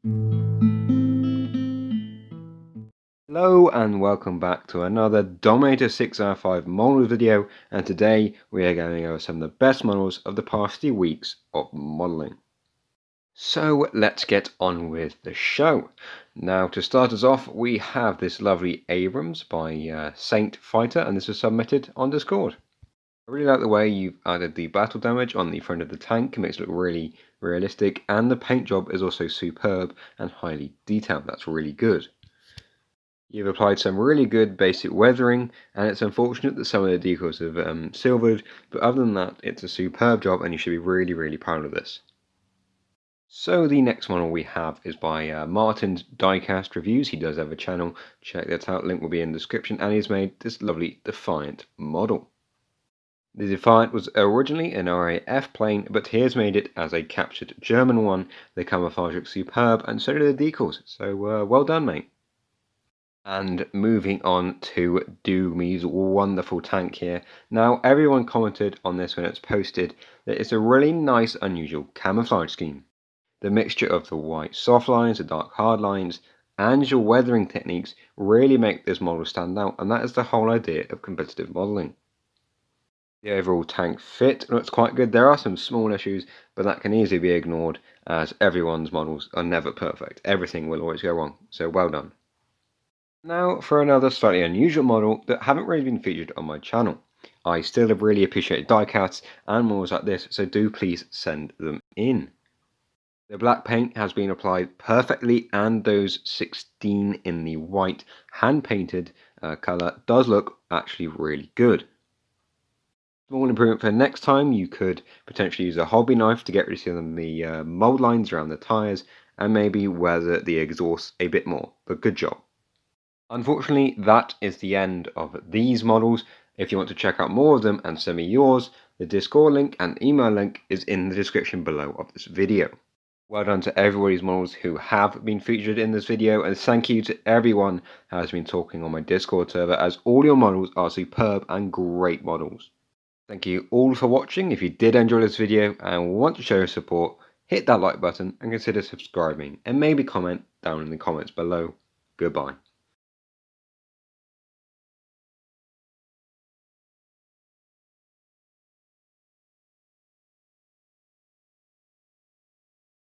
Hello and welcome back to another Dominator 6 out of 5 models video, and today we are going over some of the best models of the past few weeks of modeling. So let's get on with the show. Now to start us off, we have this lovely Abrams by Saint Fighter, and this was submitted on Discord. I really like the way you've added the battle damage on the front of the tank. It makes it look really realistic, and the paint job is also superb and highly detailed. That's really good. You've applied some really good basic weathering, and it's unfortunate that some of the decals have silvered, but other than that, it's a superb job and you should be really proud of this. So the next model we have is by Martin's Diecast Reviews. He does have a channel, check that out, link will be in the description, and he's made this lovely Defiant model. The Defiant was originally an RAF plane, but he has made it as a captured German one. The camouflage looks superb, and so do the decals, so well done, mate. And moving on to Doomy's wonderful tank here. Now, everyone commented on this when it's posted that it's a really nice, unusual camouflage scheme. The mixture of the white soft lines, the dark hard lines, and your weathering techniques really make this model stand out, and that is the whole idea of competitive modeling. The overall tank fit looks quite good. There are some small issues, but that can easily be ignored as everyone's models are never perfect. Everything will always go wrong, so well done. Now for another slightly unusual model that haven't really been featured on my channel. I still have really appreciated diecasts and models like this, so do please send them in. The black paint has been applied perfectly, and those 16 in the white hand-painted colour does look actually really good. Small improvement for next time, you could potentially use a hobby knife to get rid of some of the mould lines around the tyres and maybe weather the exhaust a bit more, but good job. Unfortunately, that is the end of these models. If you want to check out more of them and send me yours, the Discord link and email link is in the description below of this video. Well done to everybody's models who have been featured in this video, and thank you to everyone who has been talking on my Discord server, as all your models are superb and great models. Thank you all for watching. If you did enjoy this video and want to show your support, hit that like button and consider subscribing, and maybe comment down in the comments below. Goodbye.